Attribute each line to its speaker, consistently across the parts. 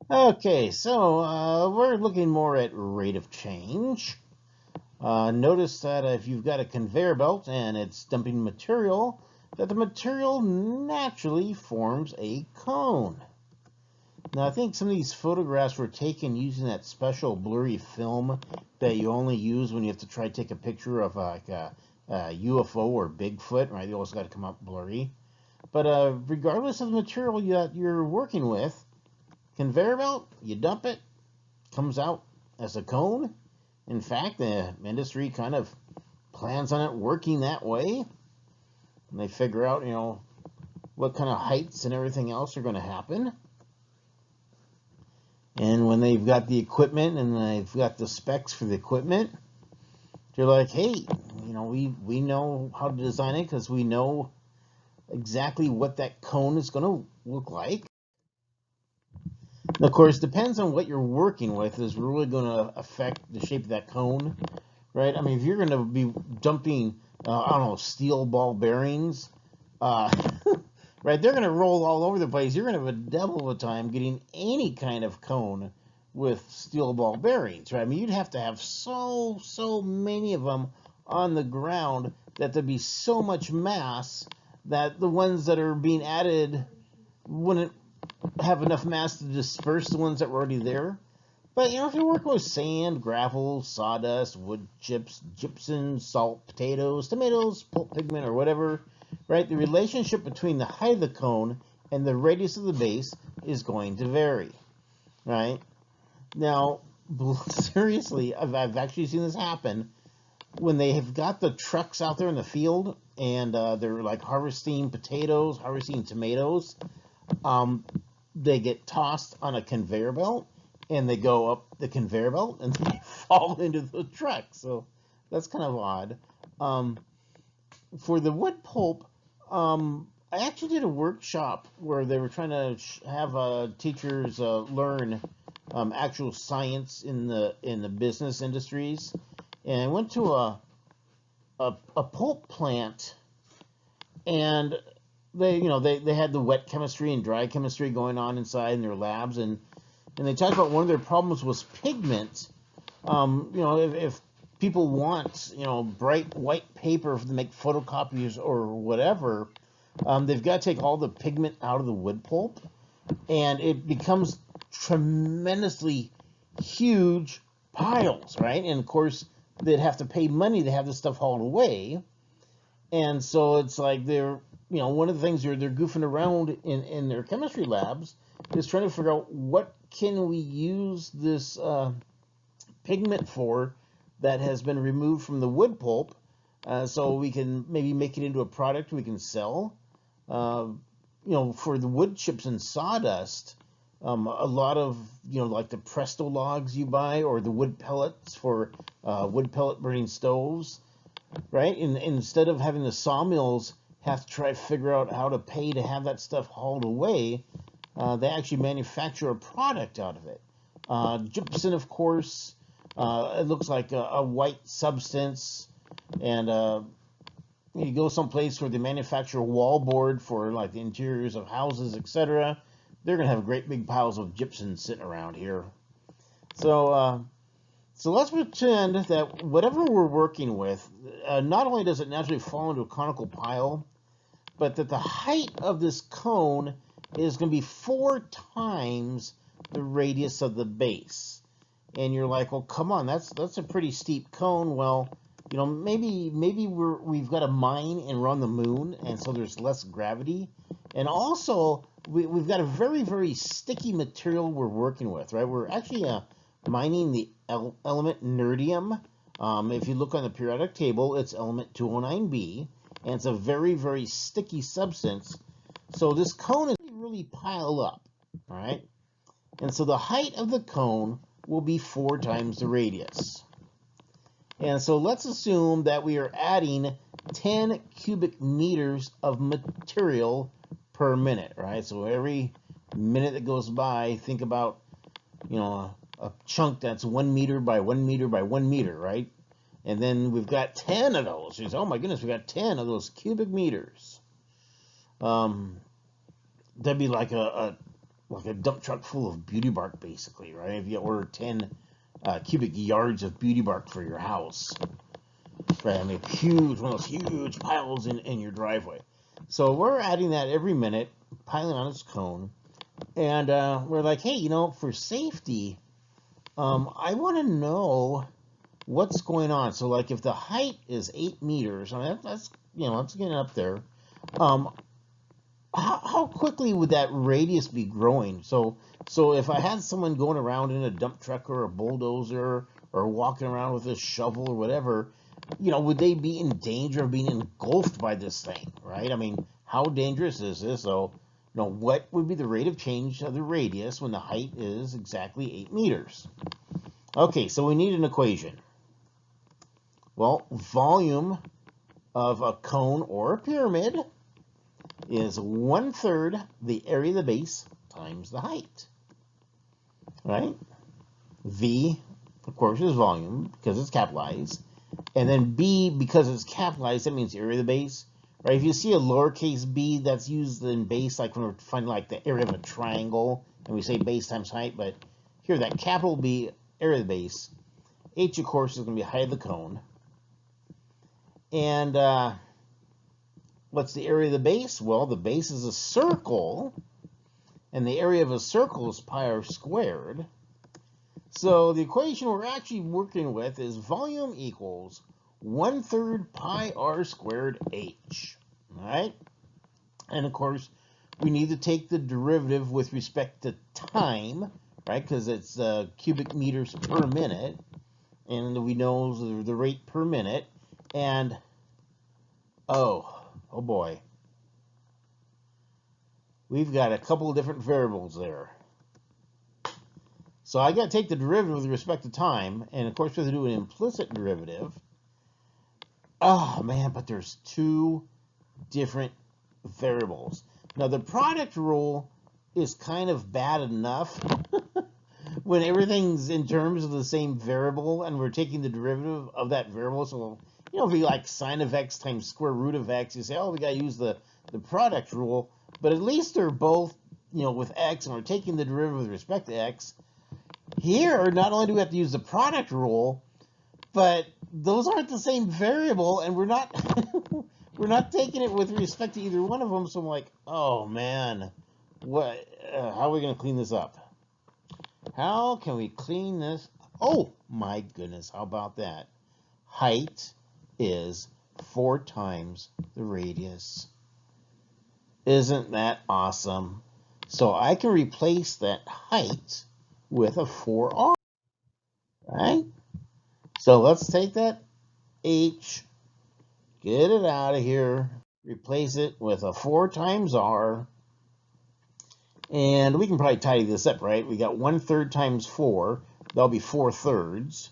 Speaker 1: Okay, so we're looking more at rate of change. Notice that if you've got a conveyor belt and it's dumping material, that the material naturally forms a cone. Now, I think some of these photographs were taken using that special blurry film that you only use when you have to try to take a picture of like a UFO or Bigfoot, right? You always got to come up blurry. But regardless of the material that you're working with, conveyor belt, you dump it, comes out as a cone. In fact, the industry kind of plans on it working that way. And they figure out, what kind of heights and everything else are going to happen. And when they've got the equipment and they've got the specs for the equipment, they're like, hey, we know how to design it because we know exactly what that cone is going to look like. And of course, depends on what you're working with is really going to affect the shape of that cone, right? I mean, if you're going to be dumping, I don't know, steel ball bearings, uh, right, they're going to roll all over the place. You're going to have a devil of a time getting any kind of cone with steel ball bearings, right? I mean, you'd have to have so many of them on the ground that there'd be so much mass that the ones that are being added wouldn't have enough mass to disperse the ones that were already there. But if you're working with sand, gravel, sawdust, wood chips, gypsum, salt, potatoes, tomatoes, pulp pigment, or whatever, right? The relationship between the height of the cone and the radius of the base is going to vary, right? Now, seriously, I've actually seen this happen when they have got the trucks out there in the field and they're like harvesting potatoes, harvesting tomatoes. Um, they get tossed on a conveyor belt and they go up the conveyor belt and they fall into the truck. So that's kind of odd. Um, for the wood pulp, I actually did a workshop where they were trying to have teachers learn actual science in the business industries, and I went to a pulp plant, and they had the wet chemistry and dry chemistry going on inside in their labs, and they talked about one of their problems was pigment. If people want bright white paper to make photocopies or whatever, they've got to take all the pigment out of the wood pulp, and it becomes tremendously huge piles, right? And of course, they'd have to pay money to have this stuff hauled away, and so it's like one of the things they're goofing around in their chemistry labs is trying to figure out what can we use this pigment for that has been removed from the wood pulp, so we can maybe make it into a product we can sell. Uh, for the wood chips and sawdust, a lot of like the Presto logs you buy or the wood pellets for wood pellet burning stoves, right? And instead of having the sawmills have to try to figure out how to pay to have that stuff hauled away, they actually manufacture a product out of it. Gypsum, of course, it looks like a white substance, and you go someplace where they manufacture wallboard for like the interiors of houses, etc. They're gonna have great big piles of gypsum sitting around here. So let's pretend that whatever we're working with, not only does it naturally fall into a conical pile, but that the height of this cone is going to be 4 times the radius of the base. And you're like, well, come on, that's a pretty steep cone. Well, maybe we've got a mine and we're on the moon, and so there's less gravity, and also we've got a very very sticky material we're working with, right? We're actually mining the element nerdium. If you look on the periodic table, it's element 209b, and it's a very very sticky substance. So this cone is really pile up, all right? And so the height of the cone will be 4 times the radius. And so let's assume that we are adding 10 cubic meters of material per minute, right? So every minute that goes by, think about, a chunk that's 1 meter by 1 meter by 1 meter, right? And then we've got 10 of those. Oh my goodness, we got 10 of those cubic meters. That'd be like a like a dump truck full of beauty bark, basically, right? If you order 10 cubic yards of beauty bark for your house, right? I mean, huge, one of those huge piles in your driveway. So we're adding that every minute, piling on its cone, and we're like, hey, for safety, I want to know what's going on. So, like, if the height is 8 meters, I mean, that's that's getting up there. Um, how quickly would that radius be growing? So if I had someone going around in a dump truck or a bulldozer or walking around with a shovel or whatever, would they be in danger of being engulfed by this thing, right? I mean, how dangerous is this? So, what would be the rate of change of the radius when the height is exactly 8 meters? Okay, so we need an equation. Well, volume of a cone or a pyramid is 1/3 the area of the base times the height, right? V, of course, is volume because it's capitalized. And then B, because it's capitalized, that means area of the base, right? If you see a lowercase b, that's used in base, like when we're finding like the area of a triangle, and we say base times height, but here that capital B, area of the base, H, of course, is going to be height of the cone. And what's the area of the base? Well, the base is a circle, and the area of a circle is pi r squared. So the equation we're actually working with is volume equals 1/3 pi r squared h, all right? And of course, we need to take the derivative with respect to time, right? Because it's cubic meters per minute, and we know the rate per minute. And oh boy, we've got a couple of different variables there. So I got to take the derivative with respect to time, and of course we have to do an implicit derivative. Oh man, but there's two different variables. Now the product rule is kind of bad enough when everything's in terms of the same variable and we're taking the derivative of that variable. So, if you like sine of x times square root of x, you say, oh, we got to use the product rule. But at least they're both, with x, and we're taking the derivative with respect to x. Here, not only do we have to use the product rule, but those aren't the same variable, and we're not we're not taking it with respect to either one of them. So I'm like, oh man, what? How are we going to clean this up? How can we clean this? Oh my goodness, how about that? Height is 4 times the radius. Isn't that awesome? So I can replace that height with a 4r, right? So let's take that h, get it out of here, replace it with a 4 times r, and we can probably tidy this up, right? We got 1/3 times 4, that'll be 4/3.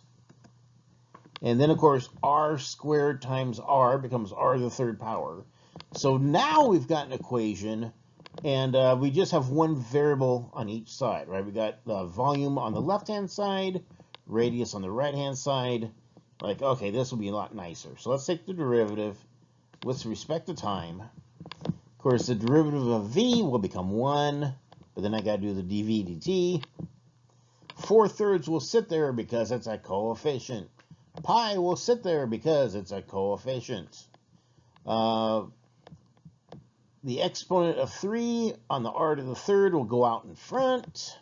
Speaker 1: And then, of course, r squared times r becomes r to the 3rd power. So now we've got an equation, and we just have one variable on each side, right? We got volume on the left-hand side, radius on the right-hand side. Like, okay, this will be a lot nicer. So let's take the derivative with respect to time. Of course, the derivative of v will become 1, but then I got to do the dv dt. 4/3 will sit there because it's a coefficient. Pi will sit there because it's a coefficient. The exponent of 3 on the r to the 3rd will go out in front.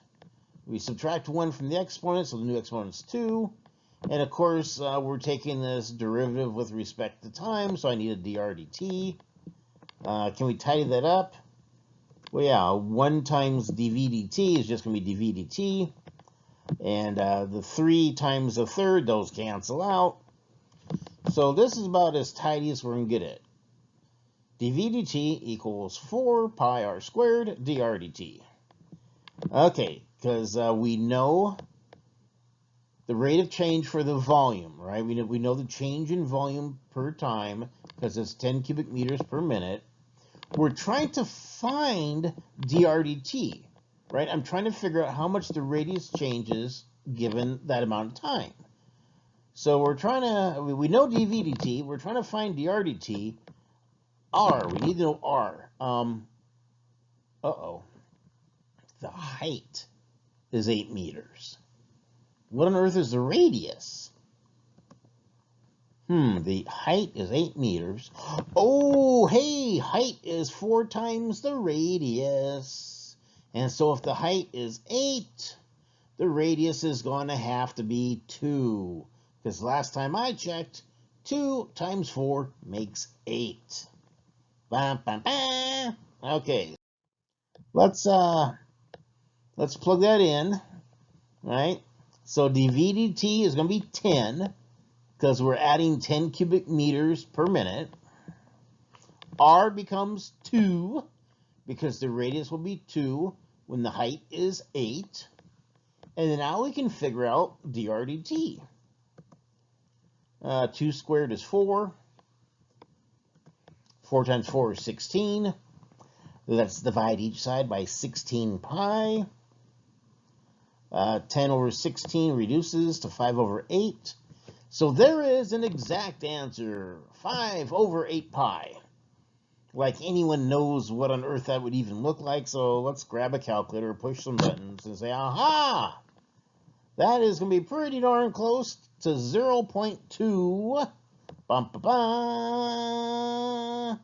Speaker 1: We subtract 1 from the exponent, so the new exponent is 2. And of course, we're taking this derivative with respect to time, so I need a dr dt. Can we tidy that up? Well, yeah, 1 times dv dt is just going to be dv dt. And the 3 times the 3rd, those cancel out. So this is about as tidy as we're going to get it. dv dt equals 4 pi r squared dr dt. Okay, because we know the rate of change for the volume, right? We know the change in volume per time because it's 10 cubic meters per minute. We're trying to find dr dt, right? I'm trying to figure out how much the radius changes given that amount of time. So we're trying to, we know dv dt, we're trying to find dr dt. R, we need to know R. the height is 8 meters? What on earth is the radius? The height is 8 meters. Oh, hey, height is 4 times the radius. And so if the height is 8, the radius is going to have to be 2. Because last time I checked, 2 times 4 makes 8. Bam, bam, bam. Okay, let's plug that in, right? So dV dt is going to be 10, because we're adding 10 cubic meters per minute. R becomes 2, because the radius will be 2 when the height is 8. And then now we can figure out dr dt. 2 squared is 4. 4 times 4 is 16. Let's divide each side by 16 pi. 10 over 16 reduces to 5 over 8. So there is an exact answer, 5 over 8 pi. Like anyone knows what on earth that would even look like, so let's grab a calculator, push some buttons, and say, aha! That is going to be pretty darn close to 0.2. Bum, ba, ba.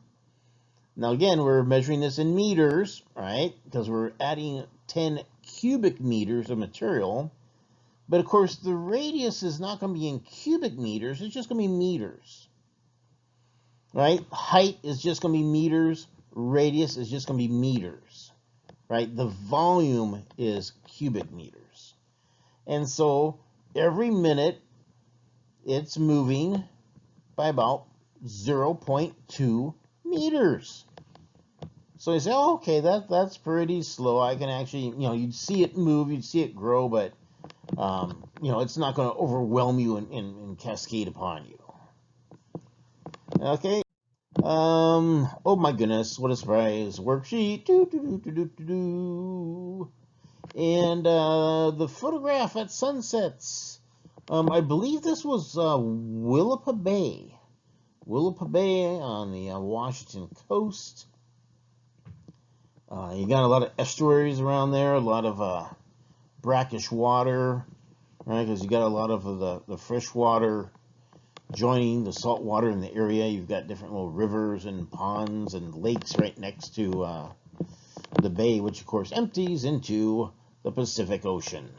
Speaker 1: Now again, we're measuring this in meters, right? Because we're adding 10 cubic meters of material. But of course, the radius is not going to be in cubic meters. It's just going to be meters, right? Height is just going to be meters. Radius is just going to be meters, right? The volume is cubic meters. And so every minute, it's moving by about 0.2 meters. So you say, oh, okay, that's pretty slow. I can actually, you'd see it move, you'd see it grow, but, it's not going to overwhelm you and cascade upon you. Okay. Oh my goodness, what a surprise. Worksheet. And the photograph at sunsets. I believe this was Willapa Bay. Willapa Bay on the Washington coast. You got a lot of estuaries around there, a lot of brackish water, right? Because you got a lot of the fresh water joining the salt water in the area. You've got different little rivers and ponds and lakes right next to the bay, which of course empties into the Pacific Ocean.